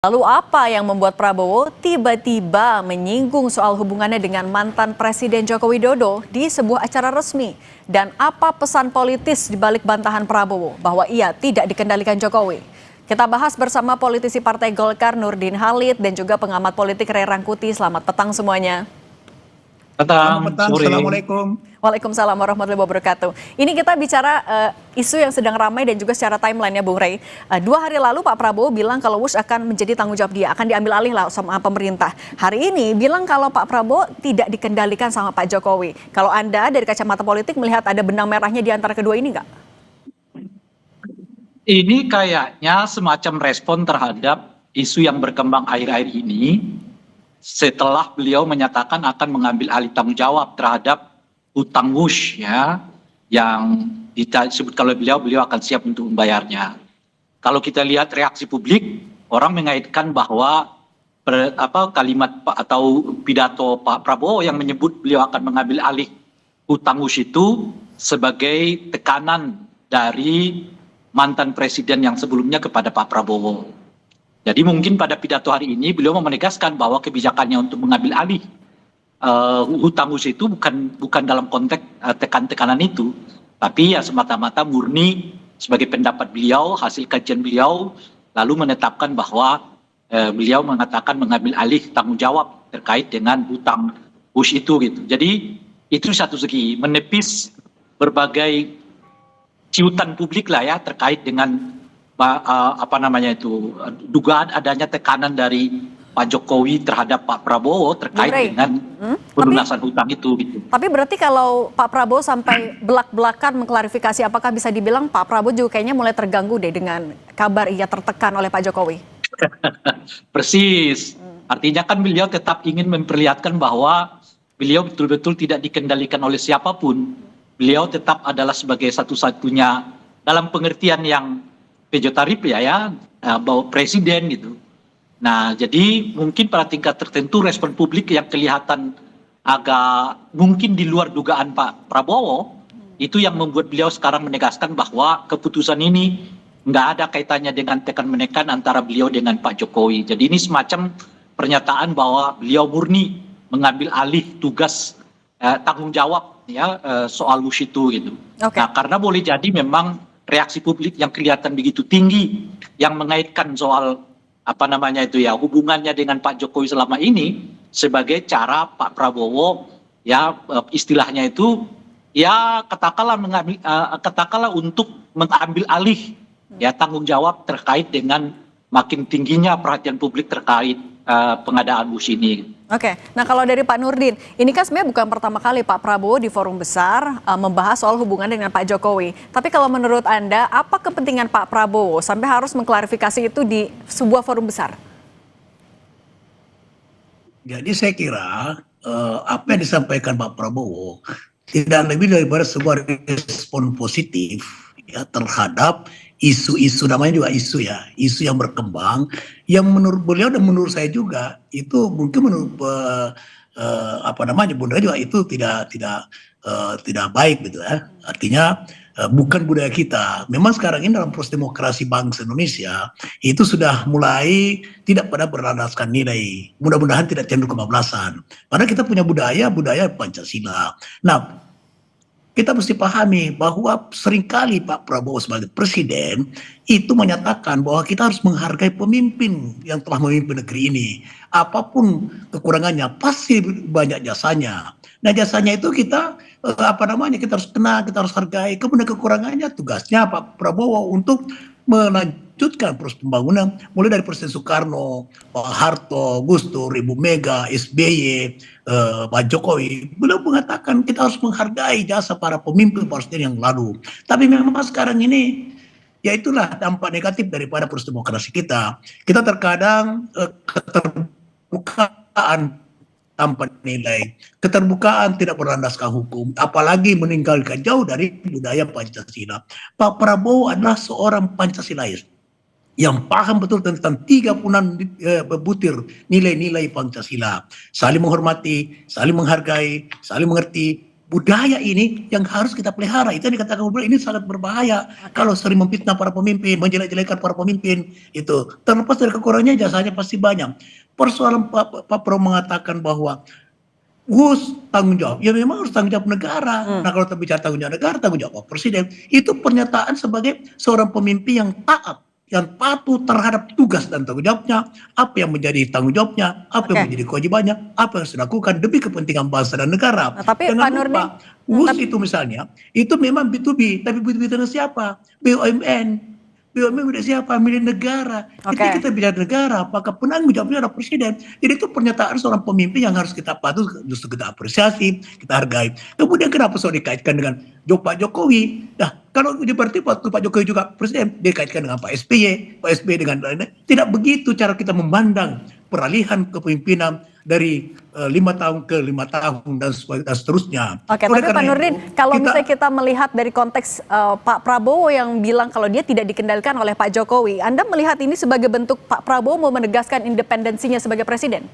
Lalu apa yang membuat Prabowo tiba-tiba menyinggung soal hubungannya dengan mantan Presiden Joko Widodo di sebuah acara resmi? Dan apa pesan politis di balik bantahan Prabowo bahwa ia tidak dikendalikan Jokowi? Kita bahas bersama politisi Partai Golkar Nurdin Halid dan juga pengamat politik Ray Rangkuti. Selamat petang semuanya. Selamat petang, Sore. Assalamualaikum. Waalaikumsalam warahmatullahi wabarakatuh. Ini kita bicara isu yang sedang ramai dan juga secara timeline ya Bung Ray. 2 hari lalu Pak Prabowo bilang kalau WUS akan menjadi tanggung jawab dia, akan diambil alih lah sama pemerintah. Hari ini bilang kalau Pak Prabowo tidak dikendalikan sama Pak Jokowi. Kalau Anda dari kacamata politik melihat ada benang merahnya di antara kedua ini nggak? Ini kayaknya semacam respon terhadap isu yang berkembang akhir-akhir ini setelah beliau menyatakan akan mengambil alih tanggung jawab terhadap hutang WUS ya, yang disebut kalau beliau akan siap untuk membayarnya. Kalau kita lihat reaksi publik, orang mengaitkan bahwa kalimat atau pidato Pak Prabowo yang menyebut beliau akan mengambil alih hutang WUS itu sebagai tekanan dari mantan presiden yang sebelumnya kepada Pak Prabowo. Jadi mungkin pada pidato hari ini beliau mau menegaskan bahwa kebijakannya untuk mengambil alih hutang WUS itu bukan dalam konteks tekanan itu, tapi ya semata-mata murni sebagai pendapat beliau, hasil kajian beliau, lalu menetapkan bahwa beliau mengatakan mengambil alih tanggung jawab terkait dengan hutang WUS itu gitu. Jadi itu satu segi menepis berbagai ciutan publik lah ya terkait dengan dugaan adanya tekanan dari Pak Jokowi terhadap Pak Prabowo terkait dengan pelunasan hutang itu gitu. Tapi berarti kalau Pak Prabowo sampai belak-belakan mengklarifikasi, apakah bisa dibilang Pak Prabowo juga kayaknya mulai terganggu deh dengan kabar ia tertekan oleh Pak Jokowi? Persis. Artinya kan beliau tetap ingin memperlihatkan bahwa beliau betul-betul tidak dikendalikan oleh siapapun. Beliau tetap adalah sebagai satu-satunya dalam pengertian yang pejoratif ya, bahwa presiden gitu. Nah, jadi mungkin pada tingkat tertentu respon publik yang kelihatan agak mungkin di luar dugaan Pak Prabowo, itu yang membuat beliau sekarang menegaskan bahwa keputusan ini nggak ada kaitannya dengan tekan-menekan antara beliau dengan Pak Jokowi. Jadi ini semacam pernyataan bahwa beliau murni mengambil alih tugas tanggung jawab ya soal WUS itu gitu. Okay. Nah, karena boleh jadi memang reaksi publik yang kelihatan begitu tinggi yang mengaitkan soal hubungannya dengan Pak Jokowi selama ini sebagai cara Pak Prabowo ya istilahnya itu ya katakanlah untuk mengambil alih ya tanggung jawab terkait dengan makin tingginya perhatian publik terkait pengadaan WUS ini. Oke, nah kalau dari Pak Nurdin, ini kan sebenarnya bukan pertama kali Pak Prabowo di forum besar membahas soal hubungan dengan Pak Jokowi. Tapi kalau menurut Anda, apa kepentingan Pak Prabowo sampai harus mengklarifikasi itu di sebuah forum besar? Jadi saya kira apa yang disampaikan Pak Prabowo tidak lebih daripada sebuah respon positif ya terhadap isu-isu, namanya juga isu ya, isu yang berkembang yang menurut beliau dan menurut saya juga itu mungkin menurut Bunda juga itu tidak baik gitu ya. Artinya bukan budaya kita. Memang sekarang ini dalam proses demokrasi bangsa Indonesia itu sudah mulai tidak pada berlandaskan nilai. Mudah-mudahan tidak cenderung kebablasan. Padahal kita punya budaya Pancasila. Nah, kita mesti pahami bahwa seringkali Pak Prabowo sebagai presiden itu menyatakan bahwa kita harus menghargai pemimpin yang telah memimpin negeri ini. Apapun kekurangannya pasti banyak jasanya. Nah, jasanya itu kita kita harus kenal, kita harus hargai. Kemudian kekurangannya tugasnya Pak Prabowo untuk melanjutkan proses pembangunan mulai dari Presiden Soekarno, Pak Harto, Gus Dur, Ibu Mega, SBY, Pak Jokowi. Beliau mengatakan kita harus menghargai jasa para pemimpin yang lalu. Tapi memang sekarang ini ya itulah dampak negatif daripada proses demokrasi kita. Kita terkadang keterbukaan tanpa nilai, keterbukaan tidak berlandaskan hukum, apalagi meninggalkan jauh dari budaya Pancasila. Pak Prabowo adalah seorang Pancasilais yang paham betul tentang 36 butir nilai-nilai Pancasila. Saling menghormati, saling menghargai, saling mengerti, budaya ini yang harus kita pelihara. Itu yang dikatakan ini sangat berbahaya kalau sering memfitnah para pemimpin, menjelek-jelekan para pemimpin. Itu terlepas dari kekurangannya, jasanya pasti banyak. Persoalan Pak Prabowo mengatakan bahwa harus tanggung jawab, ya memang harus tanggung jawab negara. Nah kalau bicara tanggung jawab negara, tanggung jawab presiden, itu pernyataan sebagai seorang pemimpin yang taat, yang patuh terhadap tugas dan tanggung jawabnya, apa yang menjadi tanggung jawabnya, apa yang menjadi kewajibannya, apa yang harus dilakukan demi kepentingan bangsa dan negara. Nah, tapi jangan Pak Nurdin, lupa, WUS itu misalnya, itu memang B2B, tapi B2B dengan siapa? BUMN. BUMN milik siapa? Milik negara. Ketika kita bicara negara, apakah penanggung jawabnya adalah presiden? Jadi itu pernyataan seorang pemimpin yang harus kita patuh, justru kita apresiasi, kita hargai. Kemudian kenapa soal dikaitkan dengan Pak Jokowi? Nah, kalau berarti waktu Pak Jokowi juga presiden, dikaitkan dengan Pak SBY dengan tidak begitu cara kita memandang peralihan kepemimpinan dari 5 tahun ke 5 tahun dan seterusnya. Oke, tapi Pak Nurdin, kalau misalnya kita melihat dari konteks Pak Prabowo yang bilang kalau dia tidak dikendalikan oleh Pak Jokowi, Anda melihat ini sebagai bentuk Pak Prabowo mau menegaskan independensinya sebagai presiden?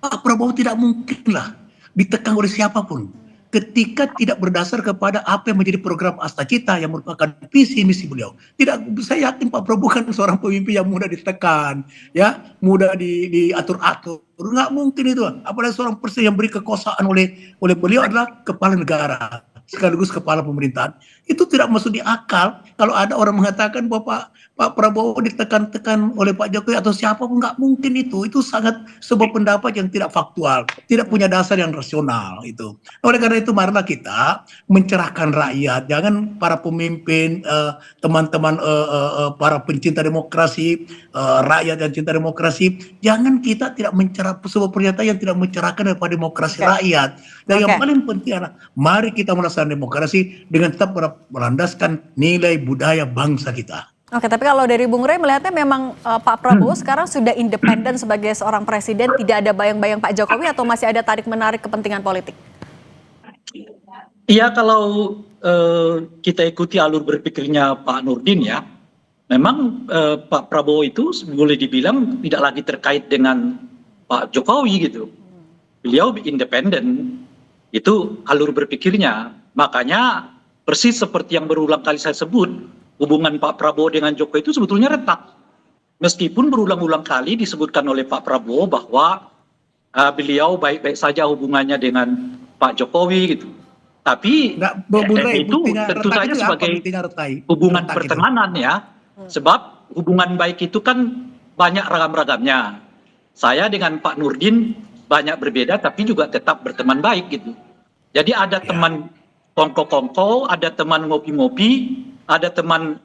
Pak Prabowo tidak mungkinlah ditekan oleh siapapun ketika tidak berdasar kepada apa yang menjadi program Asta Cita yang merupakan visi misi beliau. Tidak, saya yakin Pak Prabowo kan seorang pemimpin yang mudah ditekan, ya, mudah diatur-atur. Nggak mungkin itu. Apalagi seorang presiden yang beri kekuasaan oleh beliau adalah kepala negara sekaligus kepala pemerintahan. Itu tidak masuk di akal kalau ada orang mengatakan bahwa Pak Prabowo ditekan-tekan oleh Pak Jokowi atau siapapun. Nggak mungkin itu. Itu sangat sebuah pendapat yang tidak faktual, tidak punya dasar yang rasional itu. Oleh karena itu marilah kita mencerahkan rakyat. Jangan para pemimpin, teman-teman para pencinta demokrasi, rakyat yang cinta demokrasi, jangan kita tidak mencerah sebuah pernyataan yang tidak mencerahkan daripada demokrasi rakyat. Dan yang paling penting adalah mari kita melaksanakan demokrasi dengan tetap melandaskan nilai budaya bangsa kita. Oke, tapi kalau dari Bung Rey melihatnya memang Pak Prabowo sekarang sudah independen sebagai seorang presiden, tidak ada bayang-bayang Pak Jokowi atau masih ada tarik-menarik kepentingan politik? Iya, kalau kita ikuti alur berpikirnya Pak Nurdin ya, memang Pak Prabowo itu boleh dibilang tidak lagi terkait dengan Pak Jokowi gitu. Beliau independen, itu alur berpikirnya. Makanya persis seperti yang berulang kali saya sebut, hubungan Pak Prabowo dengan Jokowi itu sebetulnya retak. Meskipun berulang-ulang kali disebutkan oleh Pak Prabowo bahwa beliau baik-baik saja hubungannya dengan Pak Jokowi gitu. Tapi itu tentu saja sebagai hubungan pertemanan ya. Sebab hubungan baik itu kan banyak ragam-ragamnya. Saya dengan Pak Nurdin banyak berbeda tapi juga tetap berteman baik gitu. Jadi ada teman kongko-kongko, ada teman ngopi-ngopi, ada teman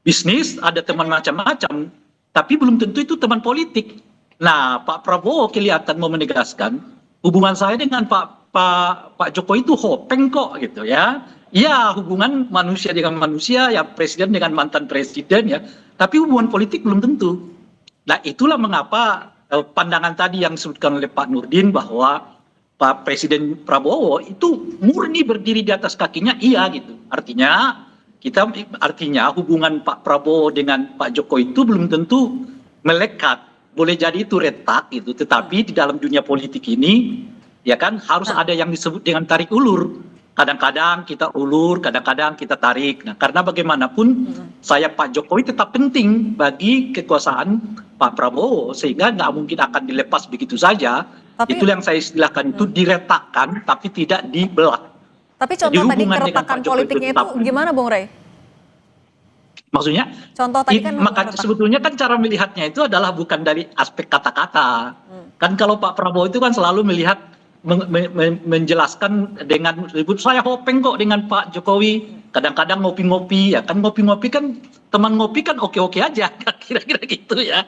bisnis, ada teman macam-macam, tapi belum tentu itu teman politik. Nah, Pak Prabowo kelihatan mau menegaskan hubungan saya dengan Pak Jokowi itu hopeng kok gitu ya. Iya, hubungan manusia dengan manusia, ya presiden dengan mantan presiden ya, tapi hubungan politik belum tentu. Nah, itulah mengapa pandangan tadi yang disebutkan oleh Pak Nurdin bahwa Pak Presiden Prabowo itu murni berdiri di atas kakinya, iya gitu. Artinya hubungan Pak Prabowo dengan Pak Jokowi itu belum tentu melekat. Boleh jadi itu retak gitu, tetapi di dalam dunia politik ini ya kan harus ada yang disebut dengan tarik ulur. Kadang-kadang kita ulur, kadang-kadang kita tarik. Nah, karena bagaimanapun Pak Jokowi tetap penting bagi kekuasaan Pak Prabowo, sehingga nggak mungkin akan dilepas begitu saja. Tapi, itu yang saya istilahkan itu diretakkan tapi tidak dibelah. Tapi contoh tadi keretakan politiknya itu gimana Bung Rey? Maksudnya? Contoh tadi kan maka sebetulnya kan cara melihatnya itu adalah bukan dari aspek kata-kata. Kan kalau Pak Prabowo itu kan selalu melihat menjelaskan dengan saya hopeng kok dengan Pak Jokowi, kadang-kadang ngopi-ngopi ya kan, ngopi-ngopi kan teman ngopi kan oke-oke aja kira-kira gitu ya.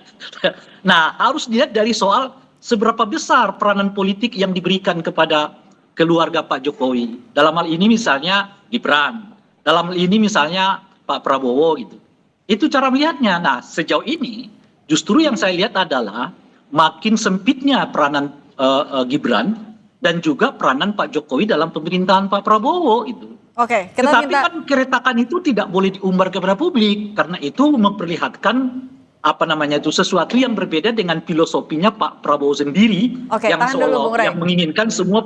Nah, harus dilihat dari soal seberapa besar peranan politik yang diberikan kepada keluarga Pak Jokowi. Dalam hal ini misalnya Gibran, dalam hal ini misalnya Pak Prabowo gitu. Itu cara melihatnya. Nah, sejauh ini justru yang saya lihat adalah makin sempitnya peranan Gibran dan juga peranan Pak Jokowi dalam pemerintahan Pak Prabowo itu. Oke, tetapi kan keretakan itu tidak boleh diumbar kepada publik karena itu memperlihatkan sesuatu yang berbeda dengan filosofinya Pak Prabowo sendiri Oke, yang tahan dulu, Bung Rey. yang menginginkan semua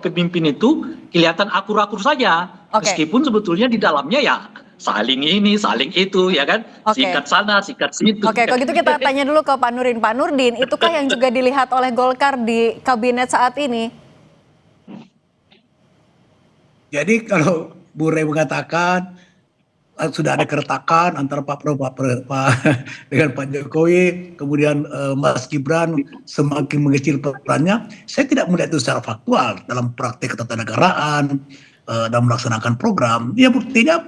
pemimpin itu kelihatan akur-akur saja, Oke. meskipun sebetulnya di dalamnya ya saling ini, saling itu, ya kan, Oke. sikat sana, sikat situ. Oke, kalau gitu kita tanya dulu ke Pak Nurdin. Pak Nurdin, itukah yang juga dilihat oleh Golkar di kabinet saat ini? Jadi kalau Bu Rey mengatakan sudah ada keretakan antara Pak Prabowo dengan Pak Jokowi, kemudian Mas Gibran semakin mengecil perannya, saya tidak melihat itu secara faktual dalam praktek ketatanegaraan, dalam melaksanakan program. Ya buktinya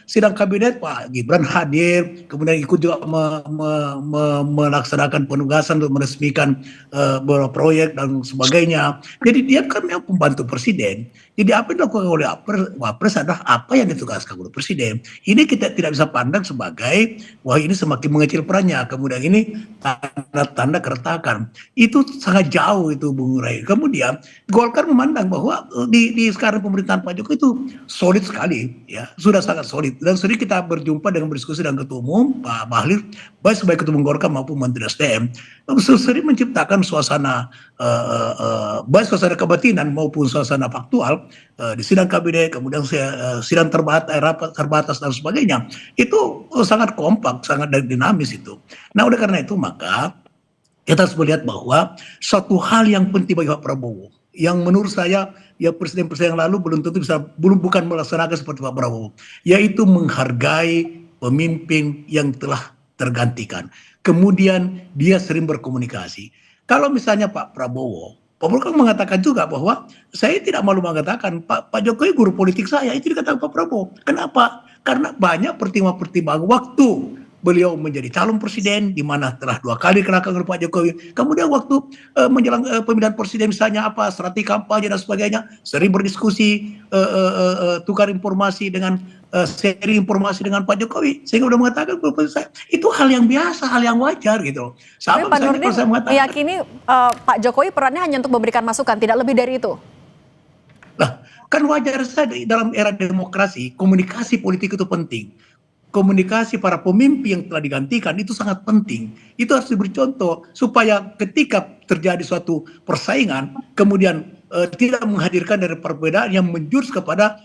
sidang kabinet Pak Gibran hadir, kemudian ikut juga melaksanakan penugasan untuk meresmikan beberapa proyek dan sebagainya. Jadi dia kan memang pembantu presiden. Jadi apa yang dilakukan oleh Wapres adalah apa yang ditugaskan oleh presiden. Ini kita tidak bisa pandang sebagai wah ini semakin mengecil perannya, kemudian ini tanda-tanda keretakan. Itu sangat jauh itu Bung Ray. Kemudian Golkar memandang bahwa di sekarang pemerintahan Pak Jokowi itu solid sekali, ya sudah sangat solid. Dan sering kita berjumpa dengan berdiskusi dengan Ketua Umum Pak Bahlil, baik sebagai Ketua Umum Golkar maupun Menteri SDM, sering menciptakan suasana baik suasana kebatinan maupun suasana faktual di sidang kabinet, kemudian sidang rapat terbatas dan sebagainya. Itu sangat kompak, sangat dinamis itu. Nah, oleh karena itu maka kita harus melihat bahwa suatu hal yang penting bagi Pak Prabowo, yang menurut saya ya presiden-presiden yang lalu bukan melaksanakan seperti Pak Prabowo, yaitu menghargai pemimpin yang telah tergantikan. Kemudian dia sering berkomunikasi. Kalau misalnya Pak Prabowo kan mengatakan juga bahwa saya tidak malu mengatakan Pak Jokowi guru politik saya, itu dikatakan Pak Prabowo. Kenapa? Karena banyak pertimbangan waktu beliau menjadi calon presiden, di mana telah 2 kali dikalahkan oleh Pak Jokowi. Kemudian waktu menjelang pemilihan presiden misalnya apa strategi kampanye dan sebagainya, sering berdiskusi, tukar informasi dengan seri informasi dengan Pak Jokowi, sehingga sudah mengatakan saya itu hal yang biasa, hal yang wajar gitu. Tapi Pak Nurdin meyakini Pak Jokowi perannya hanya untuk memberikan masukan, tidak lebih dari itu. Lah, kan wajar saja dalam era demokrasi, komunikasi politik itu penting. Komunikasi para pemimpin yang telah digantikan itu sangat penting. Itu harus diberi contoh supaya ketika terjadi suatu persaingan, kemudian tidak menghadirkan dari perbedaan yang menjurus kepada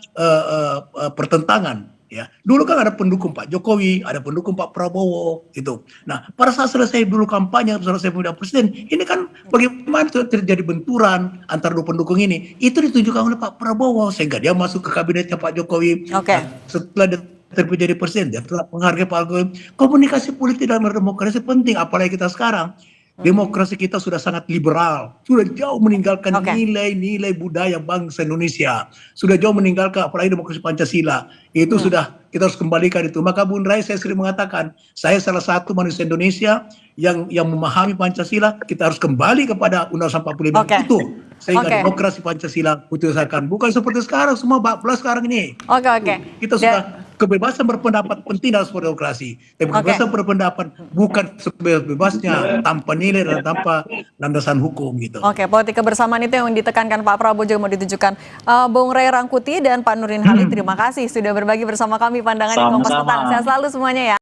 pertentangan. Ya, dulu kan ada pendukung Pak Jokowi, ada pendukung Pak Prabowo, gitu. Nah, pada saat selesai dulu kampanye, selesai pemilihan presiden, ini kan bagaimana terjadi benturan antara dua pendukung ini? Itu ditunjukkan oleh Pak Prabowo sehingga dia masuk ke kabinetnya Pak Jokowi. Oke. Nah, setelah dia terpilih jadi presiden, dia telah menghargai Pak Jokowi. Komunikasi politik dalam demokrasi penting, apalagi kita sekarang. Demokrasi kita sudah sangat liberal, sudah jauh meninggalkan nilai-nilai budaya bangsa Indonesia, sudah jauh meninggalkan apalagi demokrasi Pancasila. Itu sudah kita harus kembalikan itu. Maka Bung Rai, saya sering mengatakan, saya salah satu manusia Indonesia yang memahami Pancasila. Kita harus kembali kepada Undang-Undang 45 itu, sehingga demokrasi Pancasila putuskan. Bukan seperti sekarang, semua bablas sekarang ini. Kita sudah kebebasan berpendapat penting dalam sebuah demokrasi. Tapi kebebasan berpendapat bukan sebebas-bebasnya tanpa nilai dan tanpa landasan hukum gitu. Politik kebersamaan itu yang ditekankan Pak Prabowo juga mau ditunjukkan. Bung Ray Rangkuti dan Pak Nurdin Halid, terima kasih sudah berbagi bersama kami pandangan di Kompas Petang. Sehat selalu semuanya ya.